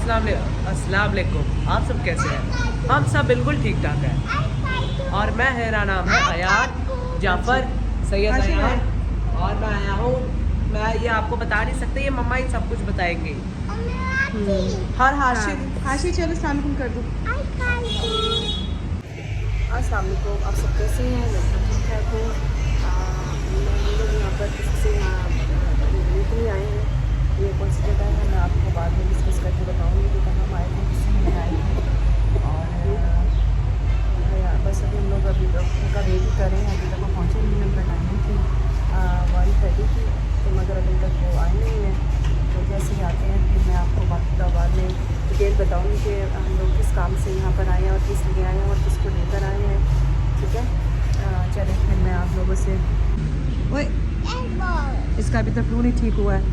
अस्सलाम वालेकुम। आप सब कैसे हैं? हम सब बिल्कुल ठीक ठाक हैं। और मैं मेरा नाम है अयान जाफ़र सैयद अयान। और मैं आया हूँ, मैं ये आपको बता नहीं सकते, ये मम्मा ही सब कुछ बताएंगे। हर हाशी चलो सलाम कर दो। अस्सलाम वालेकुम, आप सब कैसे हैं? मैं तो ठीक ठाक हूँ। हम लोग यहाँ पर किसी से नहीं आए हैं। ये कौन सी जगह है मैं आपको बाद में डिस्कस करके बताऊँगी कि कहाँ हम आए थे, किसी में आए थे। और बस अभी हम लोग अभी तक उनका वेट ही कर रहे हैं। अभी तक वो पहुँचे नहीं हैं। उनका टाइमिंग थी 1:30 की, तो मगर अभी तक वो आए नहीं हैं। तो जैसे ही आते हैं फिर मैं आपको बाकी का बाद में डिटेल बताऊँगी कि हम लोग किस काम से यहाँ पर आए हैं और किस लिए आए हैं और किसको लेकर आए हैं। ठीक है, चलिए फिर मैं आप लोगों से इसका अभी तक फ्लू नहीं ठीक हुआ है।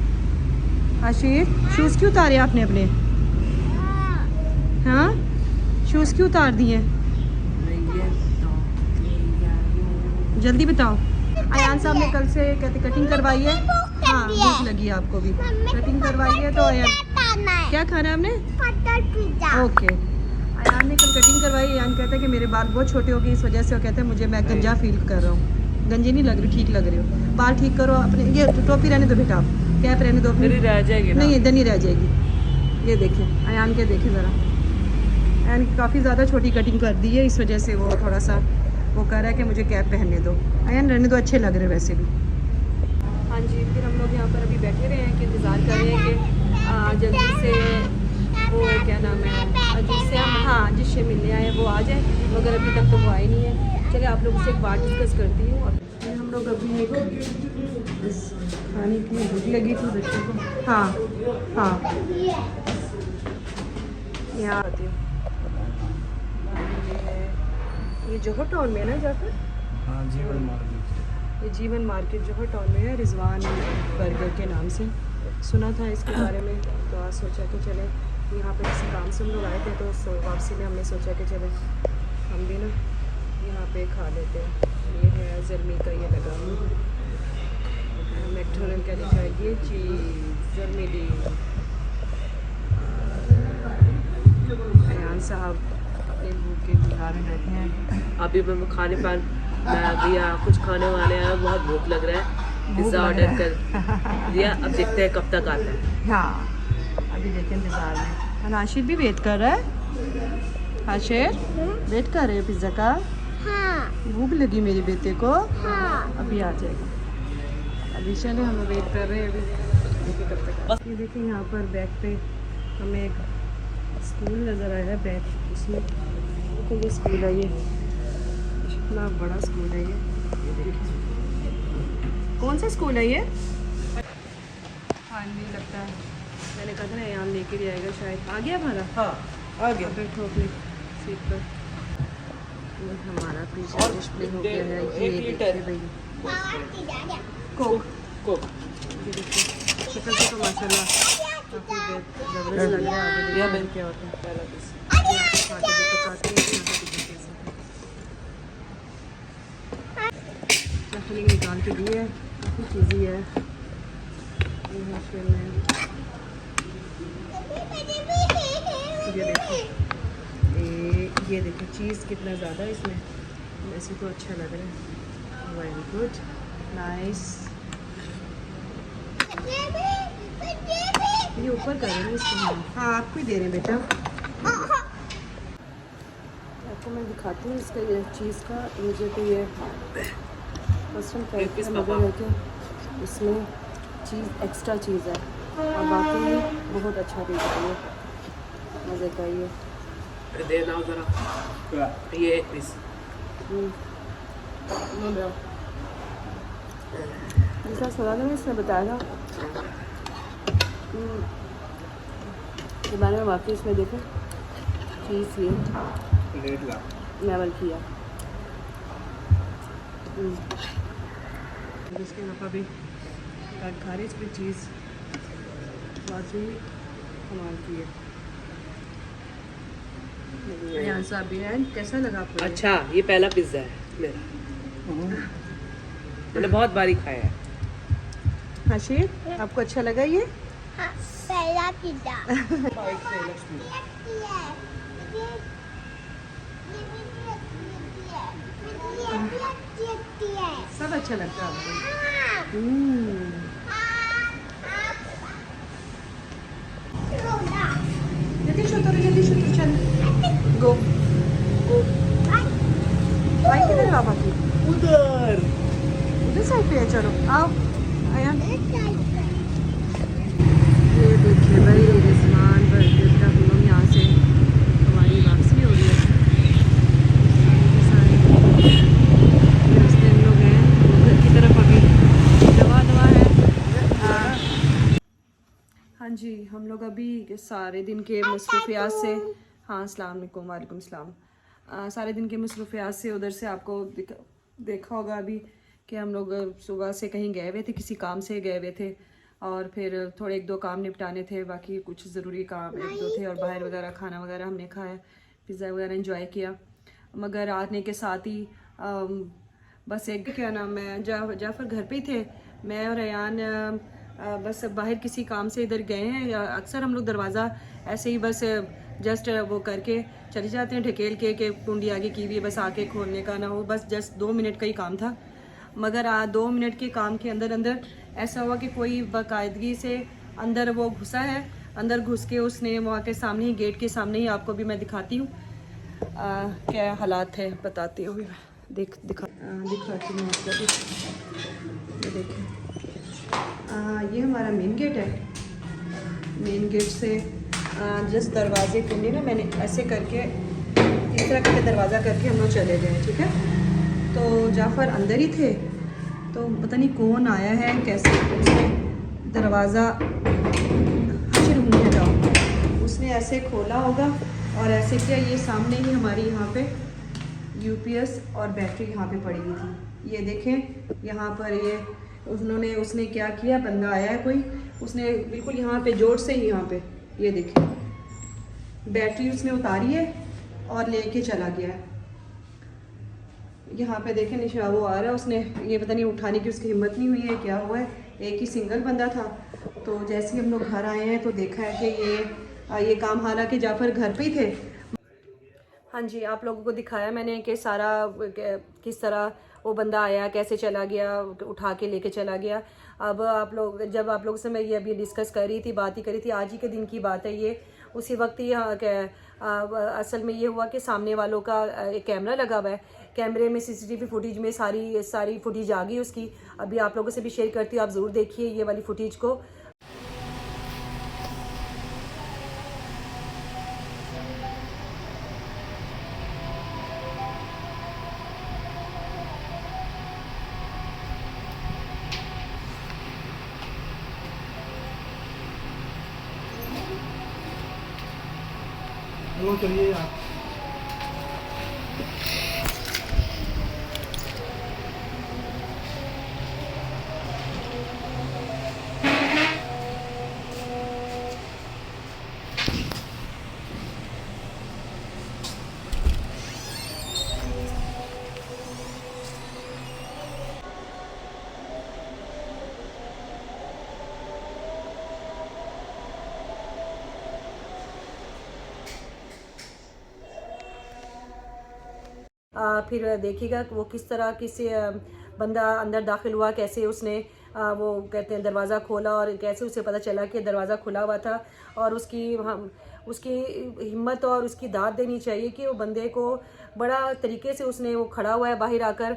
आशीर, शूज़ क्यों उतारे आपने अपने? हाँ, शूज़ क्यों उतार दिए? जल्दी बताओ। अयान साहब ने कल से कहते कटिंग करवाई है। हाँ, भूख लगी है आपको भी। कटिंग करवाई है तो अयान क्या खाना है आपने? ओके, अयान ने कल कटिंग करवाई। अयान कहता है कि मेरे बाल बहुत छोटे हो गए, इस वजह से वो कहता है मुझे मैं गंजा फील कर रहा हूँ। गंजे नहीं लग रही, ठीक लग रहे हो। बाल ठीक करो अपने। ये टोपी रहने दो बेटा, कैप रहने दो अपनी। रह जाएगी ना? नहीं, इधर नहीं रह जाएगी। ये देखें अयान के, देखें ज़रा। अयान की काफ़ी ज़्यादा छोटी कटिंग कर दी है, इस वजह से वो थोड़ा सा वो कह रहा है कि मुझे कैप पहनने दो। अयान रहने दो, अच्छे लग रहे वैसे भी। हाँ जी, फिर हम लोग यहाँ पर अभी बैठे रहे हैं कि इंतज़ार कर रहे हैं कि जल्दी से वो क्या नाम है जिससे हम जिससे मिलने आए वो आ जाए, मगर अभी तक तो वो आए नहीं है। चलिए आप लोगों से एक बात डिस्कस करती हूँ। हम लोग अभी एक खाने की भूख लगी थी बच्चों को। हाँ यहाँ आती हूँ। ये जोहर टाउन में है ना जाकर? हाँ, जीवन मार्केट। ये जीवन मार्केट जोहर टाउन में है, रिजवान बर्गर के नाम से सुना था इसके बारे में। तो आज सोचा कि चले यहाँ पे किसी काम से हम लोग आए थे, तो वापसी में हमने सोचा कि चले हम भी ना यहाँ पे खा लेते हैं। ये है जर्मी का, ये लगा मैकडोनल्ड का लिखा है ये चीज़ जर्मी। अयान साहब अपने भूख के बिहार में बैठे हैं। अभी मैं खाने पान मैं अभी यहाँ कुछ खाने वाले हैं, बहुत भूख लग रहा है। पिज़्ज़ा ऑर्डर कर दिया, अब देखते हैं कब तक आता है। हाँ, अभी देखें इंतज़ार में। आशिर भी वेट कर रहा है। आशिर वेट कर रहे हो पिज़्ज़ा का? हाँ। भूख लगी मेरे बेटे को? हाँ। अभी आ जाएगा। अभी चले, हम वेट कर रहे हैं अभी देखिए कब तक। ये देखिए यहाँ पर बैग पे हमें एक स्कूल नज़र आया है। बैग इसमें देखो, ये स्कूल है, ये इतना बड़ा स्कूल है। ये देखिए कौन सा स्कूल है ये? फाइनली लगता है, मैंने कहा था ना यहाँ लेके जाएगा शायद। आ गया हमारा? हाँ, आ गया। बैठो अपनी सीट पर। ये हमारा पिज़्ज़ा डिस्प्ले हो गया है। ये देखिए भाई, कोक। ये देखिए शक्ल से तो माशाल्लाह काफ़ी ज़बरदस्त लग रहा है। आगे यह देखिए क्या होता है। पहला पीस। खा के भी बताते हैं कि यहाँ पे पिज़्ज़ा कैसा है। फिलिंग निकाल के दी है, काफ़ी चीज़ी है। ये है फिर ये देखिए चीज़ कितना ज़्यादा है इसमें। वैसे तो अच्छा लग रहा है। Very good, nice. ये ऊपर करेंगे इसको। हाँ, आपको ही दे रहे हैं बेटा। आपको मैं दिखाती हूँ इसका, ये चीज़ का मुझे तो ये फर्स्ट टाइम लगा है कि इसमें चीज़ एक्स्ट्रा चीज़ है और बाकी बहुत अच्छा पीस है। ये मज़े का ये दे ना ज़रा, ये एक पीस। जैसा सलाद में इसने बताया था के बारे में, वाकई इसमें देखो चीज़ ये लेवल किया। इसके अलावा भी खा रहे, इस पर चीज़ वाकई कमाल की है। अयान साहब भी हैं, कैसा लगा आपको? अच्छा, ये पहला पिज़्ज़ा है मेरा, मैंने बहुत बारी खाया है। हाशिर, आपको अच्छा लगा ये? पहला किया बाइक पे लक्ष्मी सब अच्छा लगता है आपको? जल्दी शोतर चल गो गो। भाई किधर है बाकी? उधर उधर साइड पे है, चलो आओ आयान। ये देखिए भाई रिजवान बर्थडे तक हम लोग यहाँ से हमारी वापसी हो रही है। रास्ते हम लोग हैं घर की तरफ, अभी दवा है। हाँ जी, हम लोग अभी सारे दिन के मसरूफियात से, हाँ अस्सलाम वालेकुम। वालेकुम सलाम। सारे दिन के मसरूफियात से उधर से आपको देखा होगा अभी कि हम लोग सुबह से कहीं गए हुए थे, किसी काम से गए हुए थे और फिर थोड़े एक दो काम निपटाने थे, बाकी कुछ ज़रूरी काम एक दो थे और बाहर वगैरह खाना वगैरह हमने खाया, पिज़्ज़ा वगैरह एंजॉय किया। मगर आने के साथ ही बस एक क्या नाम है जाफ़र घर पे ही थे, मैं और अयान बस बाहर किसी काम से इधर गए हैं। अक्सर हम लोग दरवाज़ा ऐसे ही बस जस्ट वो करके चले जाते हैं, ढकेल के कुंडी आगे की हुई, बस आके खोलने का ना हो, बस जस्ट 2 मिनट का ही काम था। मगर 2 मिनट के काम के अंदर अंदर ऐसा हुआ कि कोई बाकायदगी से अंदर वो घुसा है, अंदर घुस के उसने वहाँ के सामने ही, गेट के सामने ही, आपको भी मैं दिखाती हूँ क्या हालात है, बताती हूँ मैं। दिखाती हूँ आपको। ये देखिए, ये हमारा मेन गेट है। मेन गेट से जस्ट दरवाजे के ना मैंने ऐसे करके इस तरह करके दरवाज़ा करके हम लोग चले गए, ठीक है। तो जाफ़र अंदर ही थे, तो पता नहीं कौन आया है, कैसे उसने दरवाज़ा उसने ऐसे खोला होगा और ऐसे किया। ये सामने ही हमारी यहाँ पे यूपीएस और बैटरी यहाँ पे पड़ी हुई थी, ये देखें यहाँ पर। ये उसने क्या किया, बंदा आया है कोई, उसने बिल्कुल यहाँ पे जोर से ही यहाँ पे, ये देखें बैटरी उसने उतारी है और लेके चला गया है। यहाँ पे देखें निशा वो आ रहा है, उसने ये पता नहीं उठाने की उसकी हिम्मत नहीं हुई है, क्या हुआ है। एक ही सिंगल बंदा था। तो जैसे ही हम लोग घर आए हैं तो देखा है कि ये काम, हालांकि जाफ़र घर पे ही थे। हाँ जी, आप लोगों को दिखाया मैंने कि सारा किस तरह वो बंदा आया, कैसे चला गया, उठा के लेके चला गया। अब जब आप लोगों से मैं ये अभी डिस्कस कर रही थी, बात ही करी थी, आज ही के दिन की बात है ये। उसी वक्त ही असल में ये हुआ कि सामने वालों का एक कैमरा लगा हुआ है, कैमरे में सीसीटीवी फुटेज में सारी फुटेज आ गई उसकी। अभी आप लोगों से भी शेयर करती हूँ, आप ज़रूर देखिए ये वाली फुटेज को। वो चलिए आप। फिर देखिएगा वो किस तरह किसी बंदा अंदर दाखिल हुआ, कैसे उसने वो कहते हैं दरवाज़ा खोला और कैसे उसे पता चला कि दरवाज़ा खुला हुआ था। और उसकी हिम्मत और उसकी दाद देनी चाहिए कि वो बंदे को बड़ा तरीके से उसने वो खड़ा हुआ है बाहर आकर,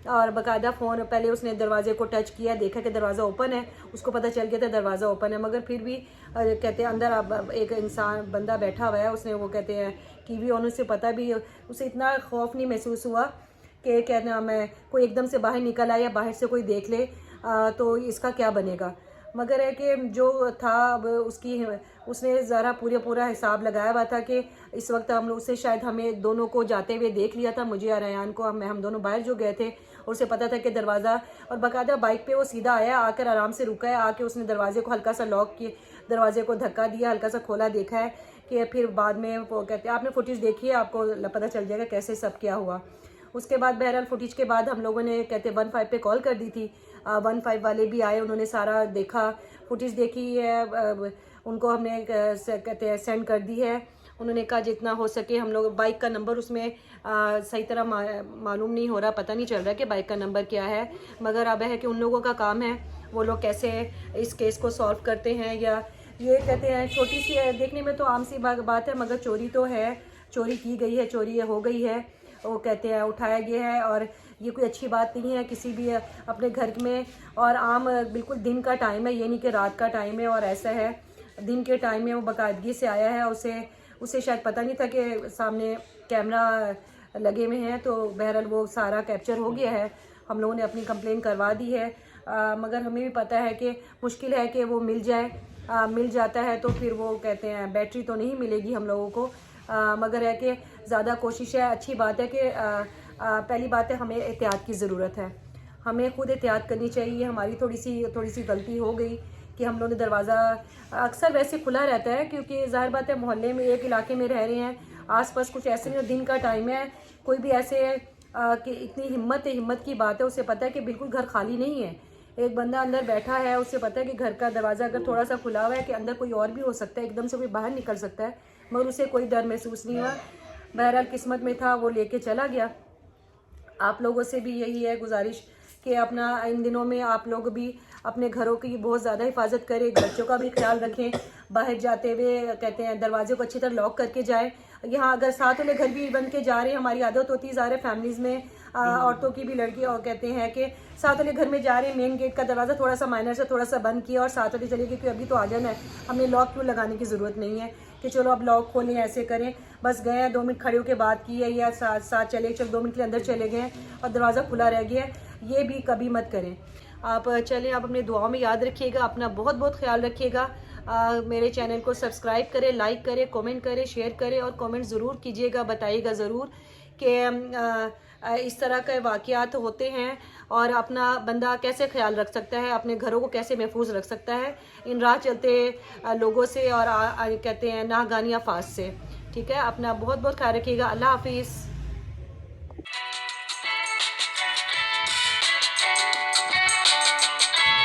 और बाकायदा फ़ोन पहले उसने दरवाजे को टच किया, देखा कि दरवाज़ा ओपन है, उसको पता चल गया था दरवाज़ा ओपन है। मगर फिर भी कहते हैं अंदर अब एक इंसान बंदा बैठा हुआ है, उसने वो कहते हैं टीवी ऑन, उससे पता भी, उसे इतना खौफ नहीं महसूस हुआ कि क्या नाम है कोई एकदम से बाहर निकल आए या बाहर से कोई देख ले तो इसका क्या बनेगा। मगर है कि जो था अब उसने ज़रा पूरा हिसाब लगाया हुआ था कि इस वक्त हम लोग से शायद हमें दोनों को जाते हुए देख लिया था, मुझे और अयान को। हम दोनों बाहर जो गए थे और उसे पता था कि दरवाज़ा, और बाकायदा बाइक पे वो सीधा आया, आकर आराम से रुका है, आके उसने दरवाजे को हल्का सा लॉक किया, दरवाजे को धक्का दिया, हल्का सा खोला, देखा है कि फिर बाद में वो कहते हैं, आपने फुटेज देखी है, आपको पता चल जाएगा कैसे सब क्या हुआ। उसके बाद बहरहाल फुटेज के बाद हम लोगों ने कहते 15 पे कॉल कर दी थी। 15 वाले भी आए, उन्होंने सारा देखा फुटेज देखी है, उनको हमने कहते हैं सेंड कर दी है। उन्होंने कहा जितना हो सके हम लोग, बाइक का नंबर उसमें सही तरह मालूम नहीं हो रहा, पता नहीं चल रहा कि बाइक का नंबर क्या है, मगर अब है कि उन लोगों का काम है, वो लोग कैसे इस केस को सॉल्व करते हैं। या ये कहते हैं छोटी सी है, देखने में तो आम सी बात है, मगर चोरी तो है, चोरी की गई है, चोरी हो गई है, वो कहते हैं उठाया गया है, और ये कोई अच्छी बात नहीं है किसी भी अपने घर में। और आम बिल्कुल दिन का टाइम है, ये नहीं कि रात का टाइम है, और ऐसा है दिन के टाइम में वो बाकायदगी से आया है। उसे शायद पता नहीं था कि सामने कैमरा लगे हुए हैं, तो बहरहाल वो सारा कैप्चर हो गया है। हम लोगों ने अपनी कंप्लेन करवा दी है, मगर हमें भी पता है कि मुश्किल है कि वो मिल जाए। मिल जाता है तो फिर वो कहते हैं बैटरी तो नहीं मिलेगी हम लोगों को, मगर है कि ज़्यादा कोशिश है। अच्छी बात है कि पहली बात है हमें एहतियात की ज़रूरत है, हमें खुद एहतियात करनी चाहिए। हमारी थोड़ी सी गलती हो गई कि हम लोगों ने दरवाज़ा अक्सर वैसे खुला रहता है, क्योंकि ज़ाहिर बात है मोहल्ले में एक इलाके में रह रहे हैं, आसपास कुछ ऐसे नहीं, दिन का टाइम है, कोई भी ऐसे कि इतनी हिम्मत की बात है, उसे पता है कि बिल्कुल घर खाली नहीं है, एक बंदा अंदर बैठा है, उसे पता है कि घर का दरवाज़ा अगर थोड़ा सा खुला हुआ है कि अंदर कोई और भी हो सकता है, एकदम से कोई बाहर निकल सकता है, मगर उसे कोई डर महसूस नहीं हुआ। बहरहाल किस्मत में था, वो लेके चला गया। आप लोगों से भी यही है गुजारिश कि अपना इन दिनों में आप लोग भी अपने घरों की बहुत ज़्यादा हिफाजत करें, बच्चों का भी ख्याल रखें, बाहर जाते हुए कहते हैं दरवाजे को अच्छी तरह लॉक करके जाएं। यहाँ अगर साथ वाले घर भी बन के जा रहे हैं, हमारी आदत होती है ज़ाहिर फैमिलीज़ में औरतों की भी, लड़की और कहते हैं कि साथ वाले घर में जा रहे हैं, मेन गेट का दरवाज़ा थोड़ा सा माइनर से थोड़ा सा बंद किया और साथ वाले चले गए कि अभी तो आ जाना है, हमें लॉक क्यों लगाने की ज़रूरत नहीं है कि चलो अब लॉक खोलें, ऐसे करें। बस गए 2 मिनट खड़े होकर बात की है, या साथ चले, चलो 2 मिनट के अंदर चले गए और दरवाज़ा खुला रह गया, ये भी कभी मत करें। आप चलें, आप अपने दुआओं में याद रखिएगा, अपना बहुत बहुत ख्याल रखिएगा। मेरे चैनल को सब्सक्राइब करें, लाइक करें, कमेंट करें, शेयर करें, और कमेंट ज़रूर कीजिएगा, बताइएगा ज़रूर कि इस तरह के वाक़यात होते हैं और अपना बंदा कैसे ख्याल रख सकता है, अपने घरों को कैसे महफूज रख सकता है इन राह चलते लोगों से और कहते हैं नागानिया फास से। ठीक है, अपना बहुत बहुत ख्याल रखिएगा। अल्लाह हाफिज़।